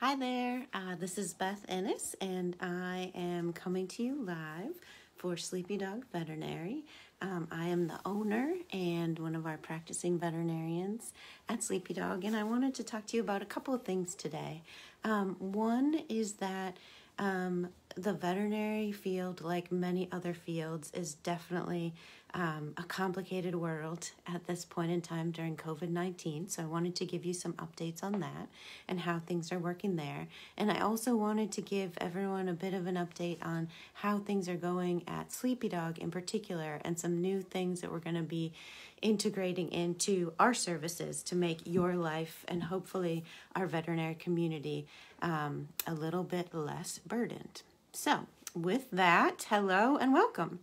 Hi there, this is Beth Ennis, and I am coming to you live for Sleepy Dog Veterinary. I am the owner and one of our practicing veterinarians at Sleepy Dog, and I wanted to talk to you about a couple of things today. One is that the veterinary field, like many other fields, is definitely a complicated world at this point in time during COVID-19. So I wanted to give you some updates on that and how things are working there. And I also wanted to give everyone a bit of an update on how things are going at Sleepy Dog in particular and some new things that we're going to be integrating into our services to make your life and hopefully our veterinary community a little bit less burdened. So with that, hello and welcome.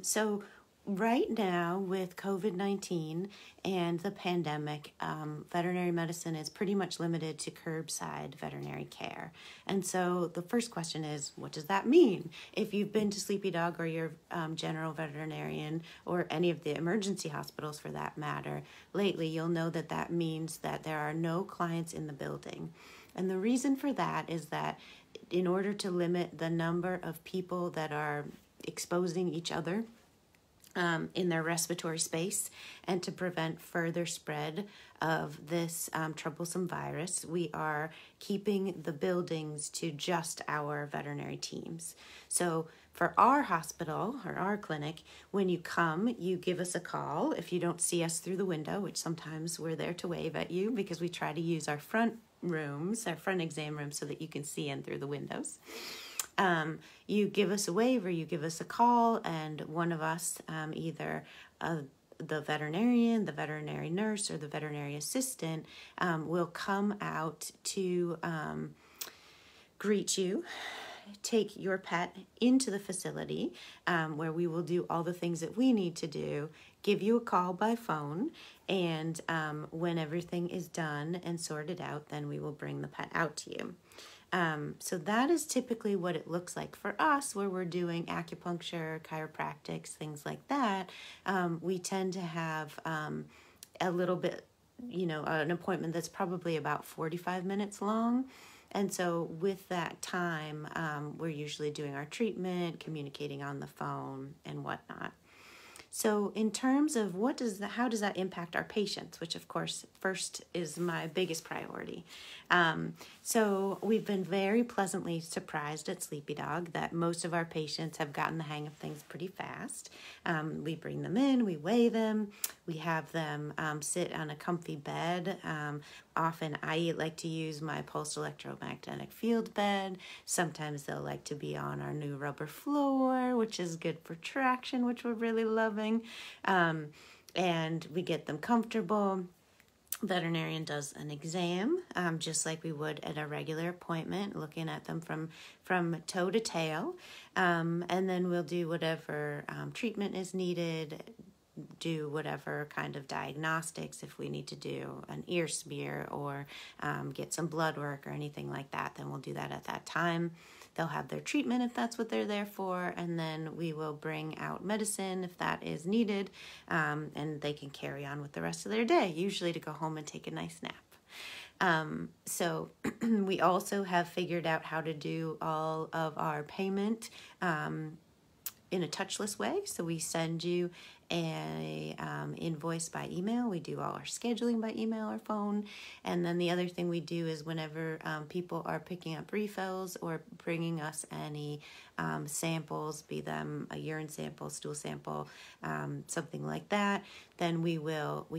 So right now with COVID-19 and the pandemic, veterinary medicine is pretty much limited to curbside veterinary care. And so the first question is, what does that mean? If you've been to Sleepy Dog or your general veterinarian or any of the emergency hospitals for that matter, lately you'll know that that means that there are no clients in the building. And the reason for that is that in order to limit the number of people that are exposing each other in their respiratory space and to prevent further spread of this troublesome virus, we are keeping the buildings to just our veterinary teams. So for our hospital or our clinic, when you come, you give us a call. If you don't see us through the window, which sometimes we're there to wave at you because we try to use our front rooms, our front exam rooms, so that you can see in through the windows. You give us a wave or you give us a call, and one of us, either the veterinarian, the veterinary nurse, or the veterinary assistant, will come out to greet you, take your pet into the facility where we will do all the things that we need to do, give you a call by phone, and when everything is done and sorted out, then we will bring the pet out to you. So that is typically what it looks like for us, where we're doing acupuncture, chiropractics, things like that. We tend to have a little bit, an appointment that's probably about 45 minutes long. And so with that time, we're usually doing our treatment, communicating on the phone and whatnot. So in terms of how does that impact our patients, which of course first is my biggest priority. So we've been very pleasantly surprised at Sleepy Dog that most of our patients have gotten the hang of things pretty fast. We bring them in, we weigh them, we have them sit on a comfy bed. Often I like to use my pulsed electromagnetic field bed. Sometimes they'll like to be on our new rubber floor, which is good for traction, which we're really loving. And we get them comfortable. Veterinarian does an exam, just like we would at a regular appointment, looking at them from toe to tail. And then we'll do whatever treatment is needed, do whatever kind of diagnostics if we need to do an ear smear or get some blood work or anything like that, then we'll do that at that time. They'll have their treatment if that's what they're there for, and then we will bring out medicine if that is needed, and they can carry on with the rest of their day, usually to go home and take a nice nap. So we also have figured out how to do all of our payment in a touchless way. So we send you a invoice by email. We do all our scheduling by email or phone. And then the other thing we do is whenever people are picking up refills or bringing us any samples, be them a urine sample, stool sample, something like that, then we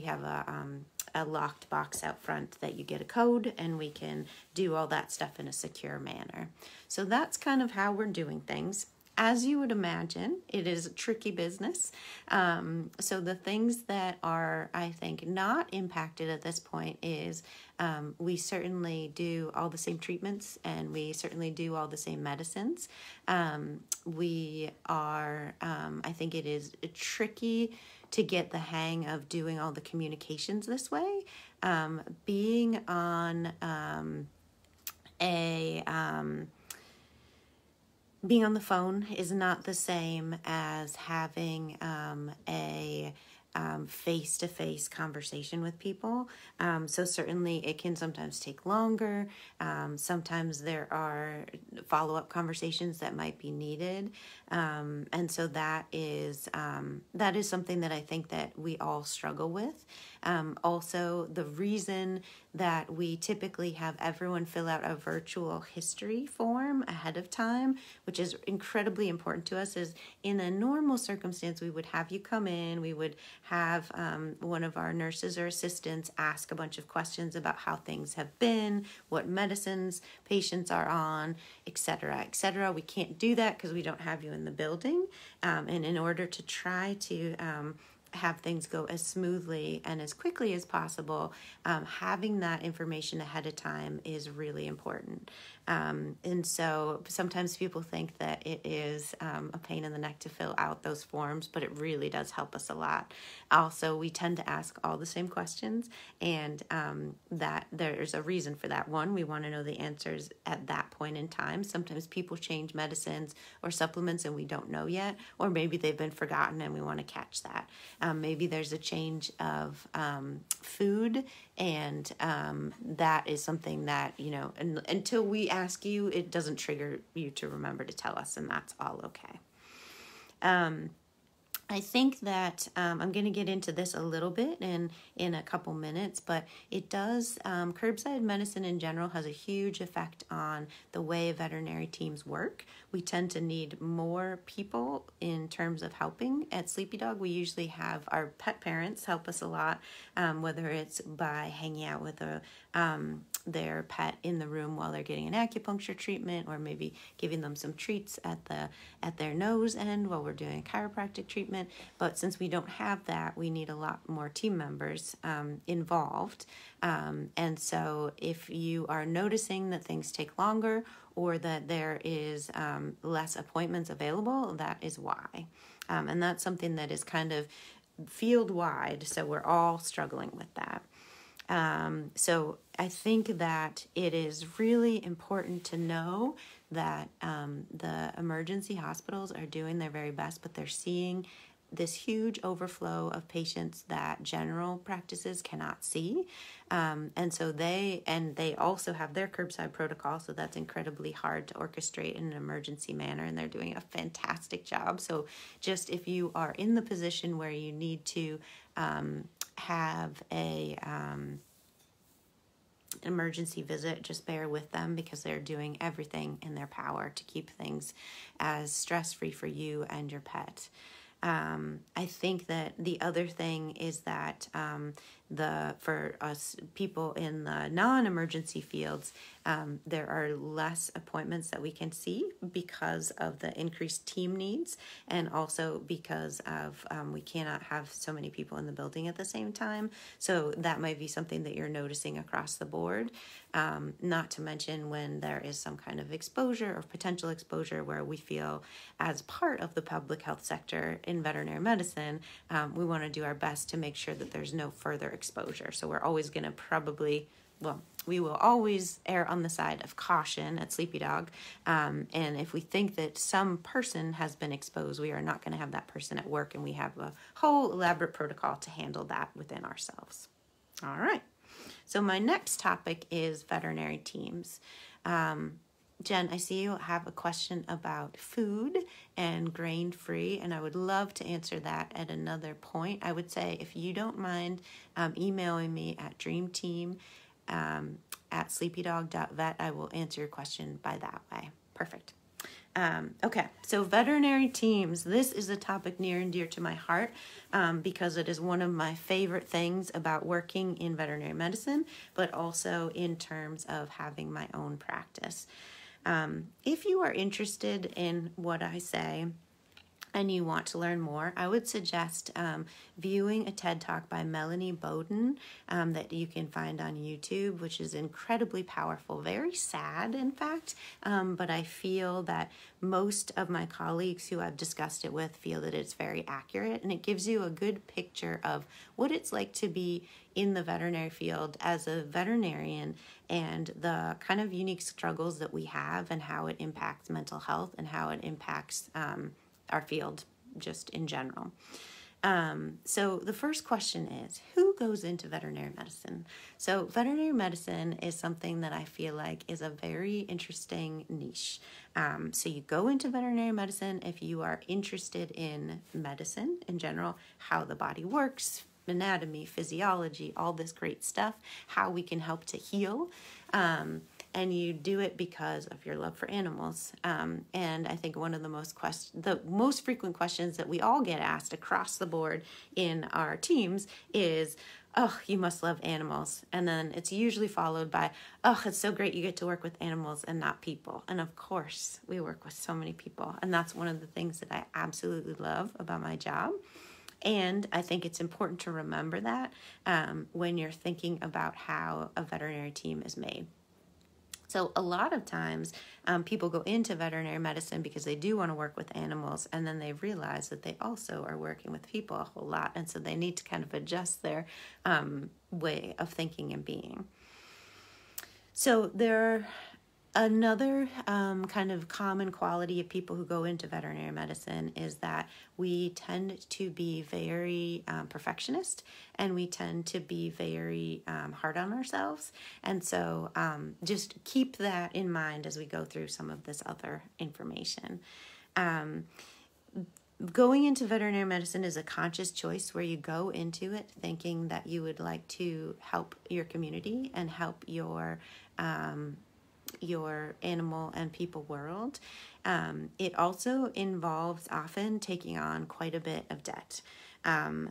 have a locked box out front that you get a code, and we can do all that stuff in a secure manner. So that's kind of how we're doing things. As you would imagine, it is a tricky business. So the things that are, I think, not impacted at this point is we certainly do all the same treatments, and we certainly do all the same medicines. We are, I think it is tricky to get the hang of doing all the communications this way. Being on being on the phone is not the same as having a face-to-face conversation with people. So certainly it can sometimes take longer. Sometimes there are follow-up conversations that might be needed. And so that is something that I think that we all struggle with. Also, the reason that we typically have everyone fill out a virtual history form ahead of time, which is incredibly important to us, is in a normal circumstance, we would have you come in, we would have one of our nurses or assistants ask a bunch of questions about how things have been, what medicines patients are on, etc., etc. We can't do that because we don't have you in the building. And in order to try to have things go as smoothly and as quickly as possible, having that information ahead of time is really important. And so sometimes people think that it is a pain in the neck to fill out those forms, but it really does help us a lot. Also, we tend to ask all the same questions, and that there's a reason for that. One, we want to know the answers at that point in time. Sometimes people change medicines or supplements and we don't know yet, or maybe they've been forgotten and we want to catch that. Maybe there's a change of food, and that is something that, until we ask you, it doesn't trigger you to remember to tell us, and that's all okay. I think that I'm going to get into this a little bit in a couple minutes, but it does, curbside medicine in general has a huge effect on the way veterinary teams work. We tend to need more people in terms of helping. At Sleepy Dog, we usually have our pet parents help us a lot, whether it's by hanging out with their pet in the room while they're getting an acupuncture treatment, or maybe giving them some treats at their nose end while we're doing a chiropractic treatment. But since we don't have that, we need a lot more team members involved. And so if you are noticing that things take longer, or that there is less appointments available, that is why. And that's something that is kind of field wide, so we're all struggling with that. So I think that it is really important to know that the emergency hospitals are doing their very best, but they're seeing this huge overflow of patients that general practices cannot see. And so they also have their curbside protocol, so that's incredibly hard to orchestrate in an emergency manner, and they're doing a fantastic job. So just if you are in the position where you need to have a emergency visit, just bear with them, because they're doing everything in their power to keep things as stress-free for you and your pet. I think that the other thing is that for us people in the non-emergency fields, there are less appointments that we can see because of the increased team needs, and also because of we cannot have so many people in the building at the same time. So that might be something that you're noticing across the board. Not to mention when there is some kind of exposure or potential exposure where we feel, as part of the public health sector in veterinary medicine, we want to do our best to make sure that there's no further exposure. So we're always going to we will always err on the side of caution at Sleepy Dog. And if we think that some person has been exposed, we are not going to have that person at work, and we have a whole elaborate protocol to handle that within ourselves. All right. So my next topic is veterinary teams. Jen, I see you have a question about food and grain-free, and I would love to answer that at another point. I would say, if you don't mind emailing me at dreamteam at sleepydog.vet, I will answer your question by that way. Perfect. Okay, so veterinary teams. This is a topic near and dear to my heart because it is one of my favorite things about working in veterinary medicine, but also in terms of having my own practice. If you are interested in what I say and you want to learn more, I would suggest viewing a TED Talk by Melanie Bowden that you can find on YouTube, which is incredibly powerful, very sad, in fact, but I feel that most of my colleagues who I've discussed it with feel that it's very accurate, and it gives you a good picture of what it's like to be in the veterinary field as a veterinarian, and the kind of unique struggles that we have, and how it impacts mental health, and how it impacts our field just in general. So the first question is, who goes into veterinary medicine? So veterinary medicine is something that I feel like is a very interesting niche. So you go into veterinary medicine if you are interested in medicine in general, how the body works, anatomy, physiology, all this great stuff, how we can help to heal. And you do it because of your love for animals. And I think one of the most frequent questions that we all get asked across the board in our teams is, oh, you must love animals. And then it's usually followed by, oh, it's so great you get to work with animals and not people. And of course, we work with so many people. And that's one of the things that I absolutely love about my job. And I think it's important to remember that when you're thinking about how a veterinary team is made. So a lot of times people go into veterinary medicine because they do want to work with animals, and then they realize that they also are working with people a whole lot. And so they need to kind of adjust their way of thinking and being. So another kind of common quality of people who go into veterinary medicine is that we tend to be very perfectionist, and we tend to be very hard on ourselves. And so just keep that in mind as we go through some of this other information. Going into veterinary medicine is a conscious choice where you go into it thinking that you would like to help your community and help your animal and people world. It also involves often taking on quite a bit of debt.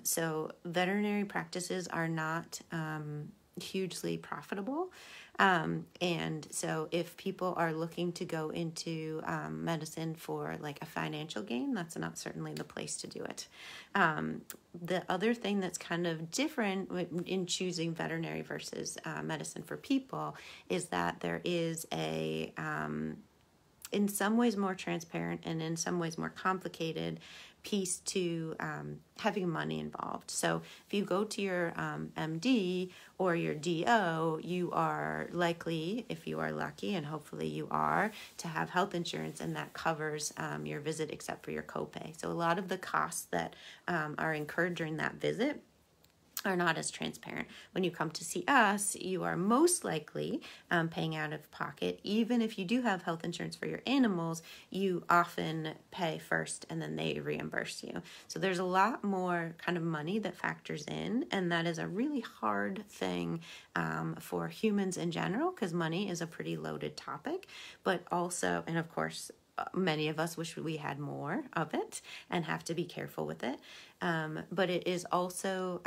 So veterinary practices are not hugely profitable. And so if people are looking to go into medicine for like a financial gain, that's not certainly the place to do it. The other thing that's kind of different in choosing veterinary versus medicine for people is that there is in some ways more transparent and in some ways more complicated piece to having money involved. So if you go to your MD or your DO, you are likely, if you are lucky, and hopefully you are, to have health insurance, and that covers your visit except for your copay. So a lot of the costs that are incurred during that visit are not as transparent. When you come to see us, you are most likely paying out of pocket. Even if you do have health insurance for your animals, you often pay first and then they reimburse you. So there's a lot more kind of money that factors in, and that is a really hard thing for humans in general, because money is a pretty loaded topic, but also, and of course, many of us wish we had more of it and have to be careful with it. But it is also,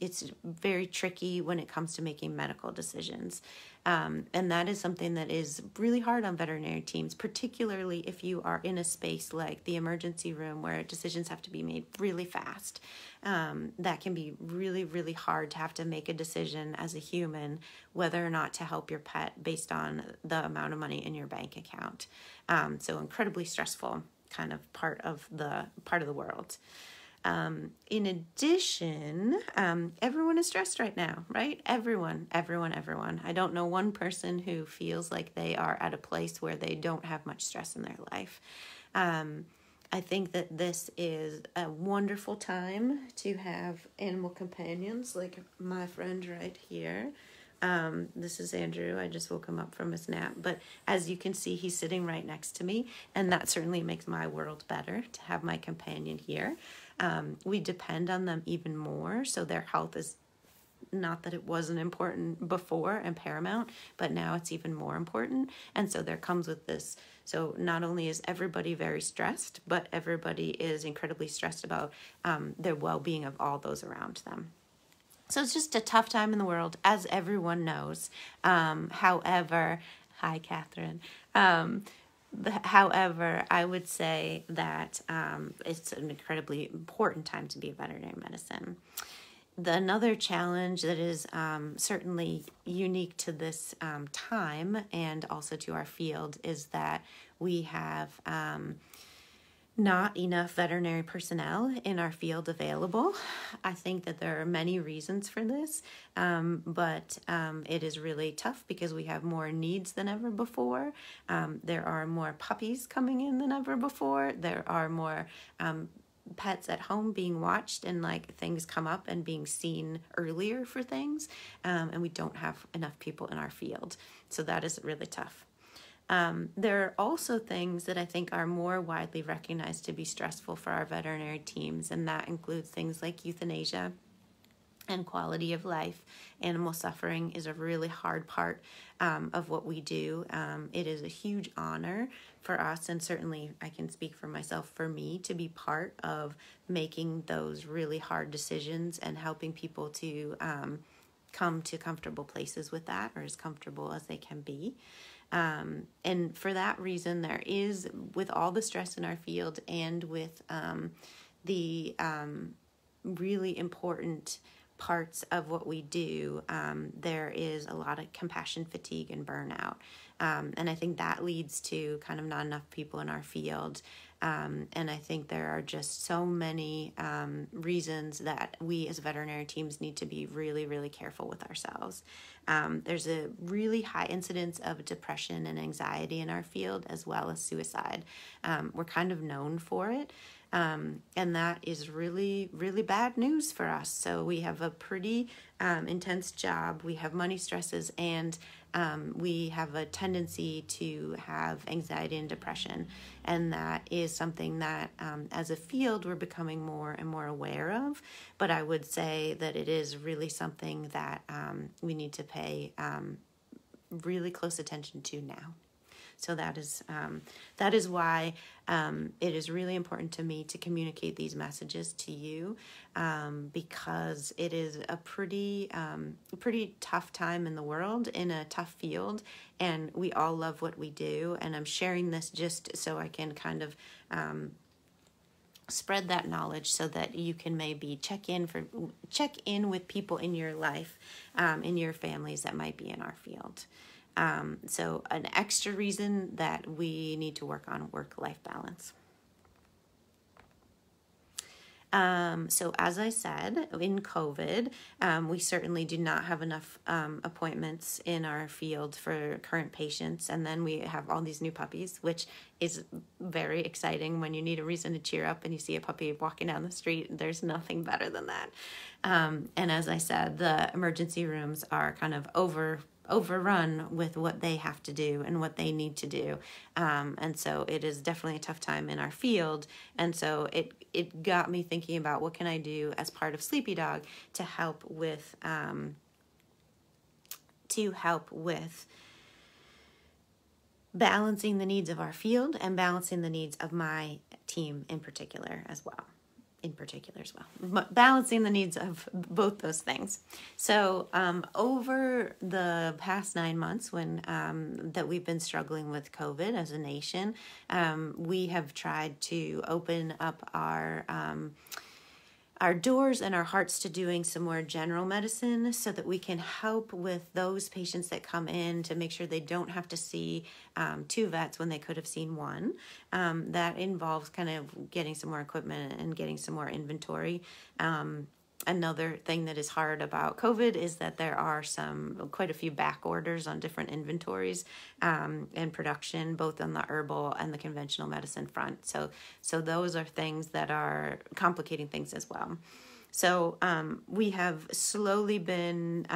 it's very tricky when it comes to making medical decisions. And that is something that is really hard on veterinary teams, particularly if you are in a space like the emergency room where decisions have to be made really fast. That can be really, really hard to have to make a decision as a human whether or not to help your pet based on the amount of money in your bank account. So incredibly stressful kind of part of the world. In addition, everyone is stressed right now, right? Everyone. I don't know one person who feels like they are at a place where they don't have much stress in their life. I think that this is a wonderful time to have animal companions like my friend right here. This is Andrew. I just woke him up from his nap. But as you can see, he's sitting right next to me, and that certainly makes my world better to have my companion here. We depend on them even more, so their health is not that it wasn't important before and paramount, but now it's even more important. And so there comes with this. So not only is everybody very stressed, but everybody is incredibly stressed about their well-being of all those around them. So it's just a tough time in the world, as everyone knows. However, hi, Catherine. However, I would say that it's an incredibly important time to be a veterinary medicine. Another challenge that is certainly unique to this time and also to our field is that we have not enough veterinary personnel in our field available. I think that there are many reasons for this, but it is really tough because we have more needs than ever before. There are more puppies coming in than ever before. There are more pets at home being watched and like things come up and being seen earlier for things. And we don't have enough people in our field. So that is really tough. There are also things that I think are more widely recognized to be stressful for our veterinary teams, and that includes things like euthanasia and quality of life. Animal suffering is a really hard part of what we do. It is a huge honor for us, and certainly I can speak for myself, for me, to be part of making those really hard decisions and helping people to come to comfortable places with that, or as comfortable as they can be. And for that reason, there is, with all the stress in our field and with the really important parts of what we do, there is a lot of compassion fatigue and burnout. And I think that leads to kind of not enough people in our field. And I think there are just so many reasons that we as veterinary teams need to be really, really careful with ourselves. There's a really high incidence of depression and anxiety in our field, as well as suicide. We're kind of known for it. And that is really, really bad news for us. So we have a pretty intense job. We have money stresses, and we have a tendency to have anxiety and depression. And that is something that as a field we're becoming more and more aware of. But I would say that it is really something that we need to pay really close attention to now. So that is why it is really important to me to communicate these messages to you, because it is a pretty tough time in the world, in a tough field, and we all love what we do. And I'm sharing this just so I can kind of spread that knowledge, so that you can maybe check in with people in your life, in your families that might be in our field. So an extra reason that we need to work on work-life balance. So as I said, in COVID, we certainly do not have enough appointments in our field for current patients. And then we have all these new puppies, which is very exciting when you need a reason to cheer up and you see a puppy walking down the street. There's nothing better than that. And as I said, the emergency rooms are kind of overrun with what they have to do and what they need to do. And so it is definitely a tough time in our field. And so it got me thinking about what can I do as part of Sleepy Dog to help with balancing the needs of our field and balancing the needs of my team in particular as well. Balancing the needs of both those things. So over the past 9 months when that we've been struggling with COVID as a nation, we have tried to open up our doors and our hearts to doing some more general medicine, so that we can help with those patients that come in, to make sure they don't have to see 2 vets when they could have seen 1. That involves kind of getting some more equipment and getting some more inventory. Another thing that is hard about COVID is that there are quite a few back orders on different inventories and production, both on the herbal and the conventional medicine front. So those are things that are complicating things as well. So we have slowly been,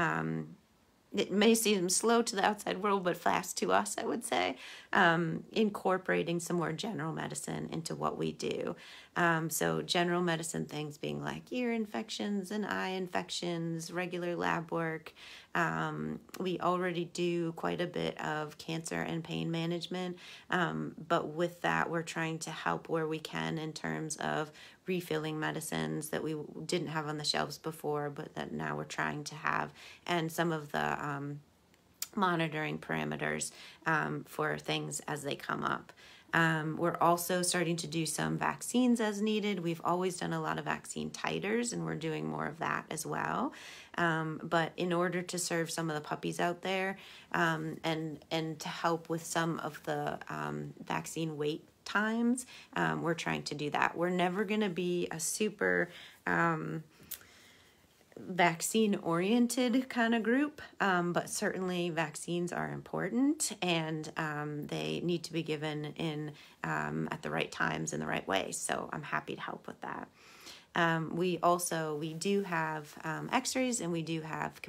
it may seem slow to the outside world, but fast to us, I would say, incorporating some more general medicine into what we do. So general medicine things being like ear infections and eye infections, regular lab work. We already do quite a bit of cancer and pain management, but with that, we're trying to help where we can in terms of refilling medicines that we didn't have on the shelves before, but that now we're trying to have, and some of the monitoring parameters for things as they come up. We're also starting to do some vaccines as needed. We've always done a lot of vaccine titers, and we're doing more of that as well. But in order to serve some of the puppies out there, and to help with some of the vaccine wait times, we're trying to do that. We're never going to be a super vaccine-oriented kind of group, but certainly vaccines are important, and they need to be given in at the right times in the right way. So I'm happy to help with that. We do have x-rays, and we do have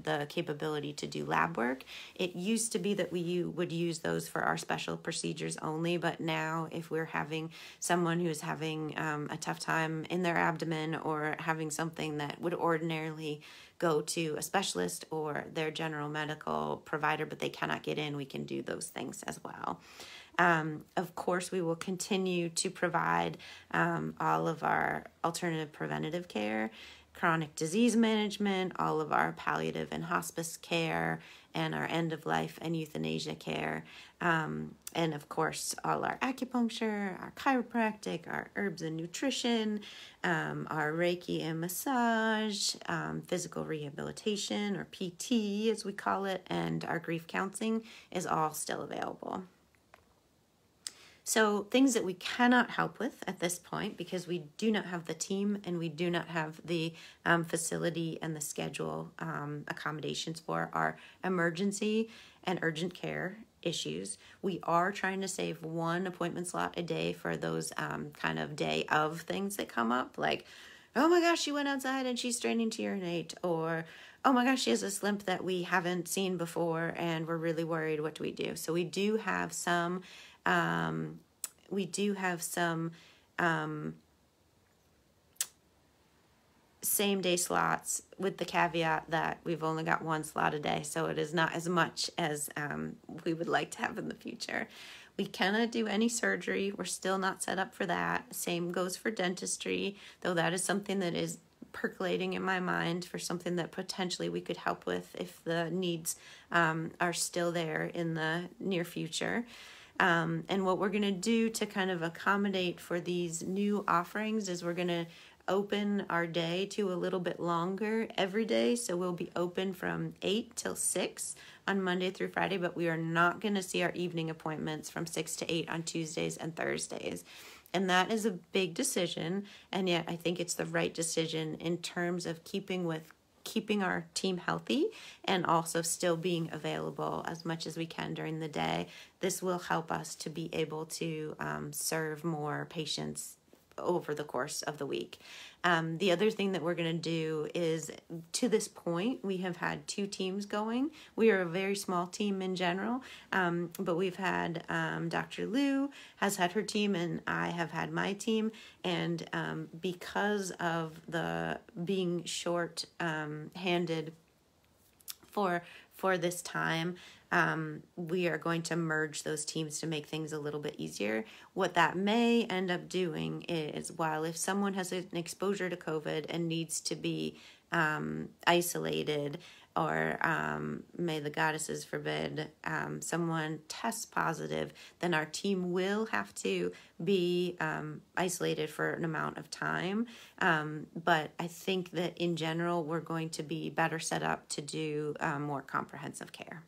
the capability to do lab work. It used to be that we would use those for our special procedures only, but now if we're having someone who's having a tough time in their abdomen or having something that would ordinarily go to a specialist or their general medical provider, but they cannot get in, we can do those things as well. Of course, we will continue to provide all of our alternative preventative care, chronic disease management, all of our palliative and hospice care, and our end-of-life and euthanasia care. And of course, all our acupuncture, our chiropractic, our herbs and nutrition, our Reiki and massage, physical rehabilitation, or PT as we call it, and our grief counseling is all still available. So things that we cannot help with at this point, because we do not have the team and we do not have the facility and the schedule accommodations for, our emergency and urgent care issues. We are trying to save one appointment slot a day for those kind of day of things that come up, like, oh my gosh, she went outside and she's straining to urinate, or oh my gosh, she has a limp that we haven't seen before and we're really worried. What do we do? So we do have some same day slots, with the caveat that we've only got one slot a day, so it is not as much as we would like to have in the future. We cannot do any surgery. We're still not set up for that. Same goes for dentistry, though that is something that is percolating in my mind for something that potentially we could help with if the needs are still there in the near future. And what we're going to do to kind of accommodate for these new offerings is we're going to open our day to a little bit longer every day. So we'll be open from 8 till 6 on Monday through Friday, but we are not going to see our evening appointments from 6 to 8 on Tuesdays and Thursdays. And that is a big decision, and yet I think it's the right decision in terms of keeping our team healthy and also still being available as much as we can during the day. This will help us to be able to serve more patients over the course of the week. The other thing that we're going to do is, to this point, we have had 2 teams going. We are a very small team in general, but we've had Dr. Lou has had her team and I have had my team. And because of the being short-handed for this time, we are going to merge those teams to make things a little bit easier. What that may end up doing is, while if someone has an exposure to COVID and needs to be isolated, or may the goddesses forbid, someone tests positive, then our team will have to be isolated for an amount of time. But I think that in general, we're going to be better set up to do more comprehensive care.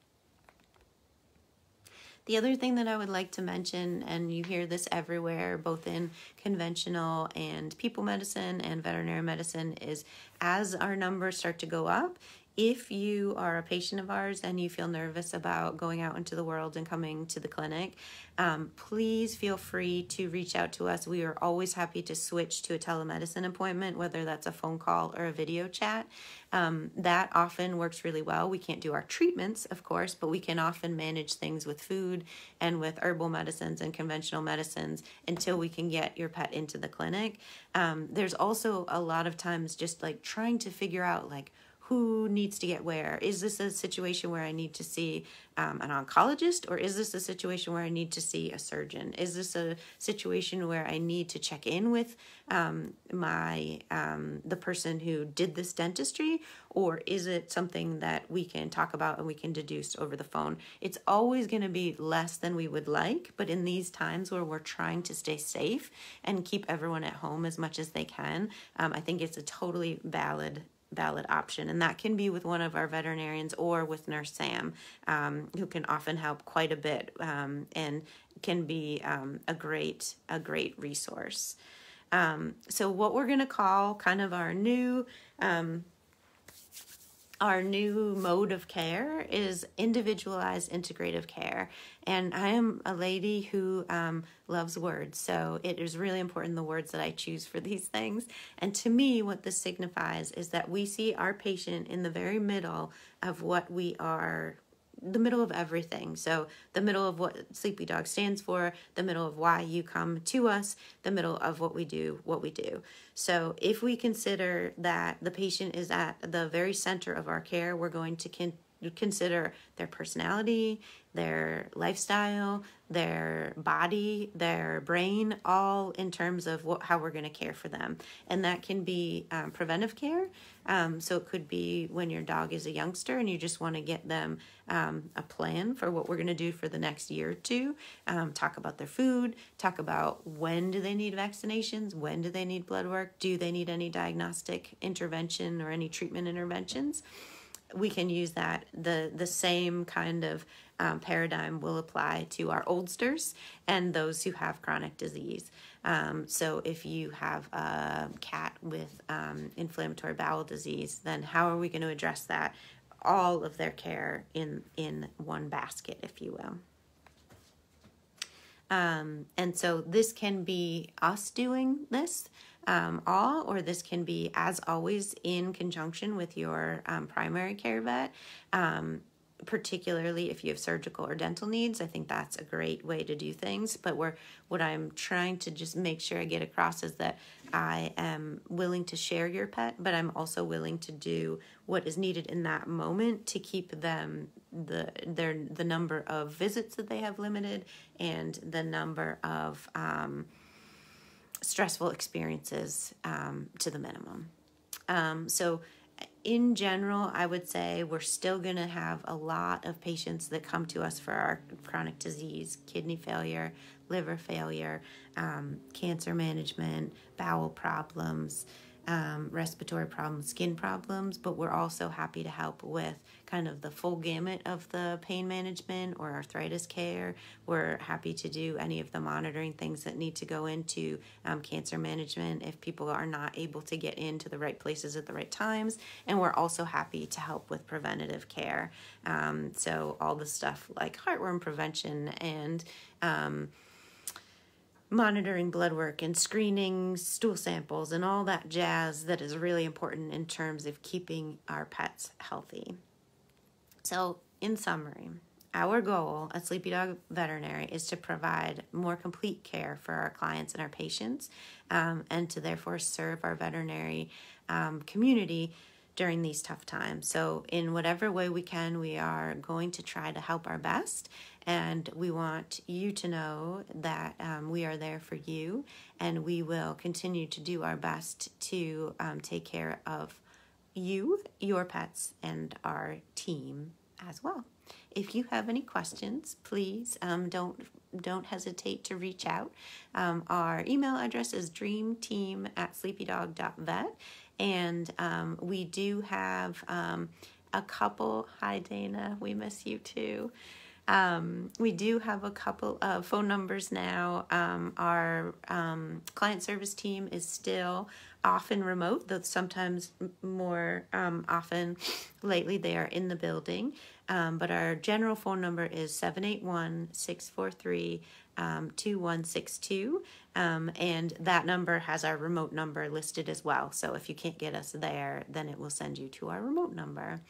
The other thing that I would like to mention, and you hear this everywhere, both in conventional and people medicine and veterinary medicine, is as our numbers start to go up, if you are a patient of ours and you feel nervous about going out into the world and coming to the clinic, please feel free to reach out to us. We are always happy to switch to a telemedicine appointment, whether that's a phone call or a video chat. That often works really well. We can't do our treatments, of course, but we can often manage things with food and with herbal medicines and conventional medicines until we can get your pet into the clinic. There's also a lot of times just like trying to figure out like, who needs to get where? Is this a situation where I need to see an oncologist, or is this a situation where I need to see a surgeon? Is this a situation where I need to check in with the person who did this dentistry, or is it something that we can talk about and we can deduce over the phone? It's always going to be less than we would like, but in these times where we're trying to stay safe and keep everyone at home as much as they can, I think it's a totally valid option, and that can be with one of our veterinarians or with Nurse Sam, who can often help quite a bit and can be a great resource. So what we're going to call kind of our new our new mode of care is individualized integrative care. And I am a lady who loves words, so it is really important the words that I choose for these things. And to me, what this signifies is that we see our patient in the very middle of what we are, the middle of everything. So the middle of what Sleepy Dog stands for, the middle of why you come to us, the middle of what we do. So if we consider that the patient is at the very center of our care, we're going to consider their personality, their lifestyle, their body, their brain, all in terms of how we're going to care for them. And that can be preventive care. So it could be when your dog is a youngster and you just want to get them a plan for what we're going to do for the next year or two. Talk about their food, talk about when do they need vaccinations, when do they need blood work, do they need any diagnostic intervention or any treatment interventions. We can use that. The same kind of paradigm will apply to our oldsters and those who have chronic disease. So if you have a cat with inflammatory bowel disease, then how are we going to address that? All of their care in one basket, if you will. And so this can be us doing this all, or this can be, as always, in conjunction with your primary care vet, particularly if you have surgical or dental needs. I think that's a great way to do things. But what I'm trying to just make sure I get across is that I am willing to share your pet, but I'm also willing to do what is needed in that moment to keep them the number of visits that they have limited and the number of stressful experiences to the minimum. So in general, I would say we're still going to have a lot of patients that come to us for our chronic disease, kidney failure, liver failure, cancer management, bowel problems, respiratory problems, skin problems, but we're also happy to help with kind of the full gamut of the pain management or arthritis care. We're happy to do any of the monitoring things that need to go into cancer management if people are not able to get into the right places at the right times. And we're also happy to help with preventative care. So all the stuff like heartworm prevention and monitoring blood work and screening stool samples and all that jazz that is really important in terms of keeping our pets healthy. So in summary, our goal at Sleepy Dog Veterinary is to provide more complete care for our clients and our patients, and to therefore serve our veterinary community during these tough times. So in whatever way we can, we are going to try to help our best. And we want you to know that we are there for you, and we will continue to do our best to take care of you, your pets, and our team as well. If you have any questions, please don't hesitate to reach out. Our email address is dreamteam@sleepydog.vet, and we do have a couple. Hi, Dana. We miss you too. We do have a couple of phone numbers now. Our client service team is still often remote, though sometimes more often lately they are in the building. But our general phone number is 781-643-2162. And that number has our remote number listed as well. So if you can't get us there, then it will send you to our remote number.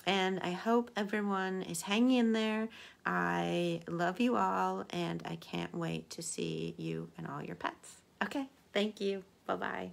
And I hope everyone is hanging in there. I love you all, and I can't wait to see you and all your pets. Okay, thank you. Bye-bye.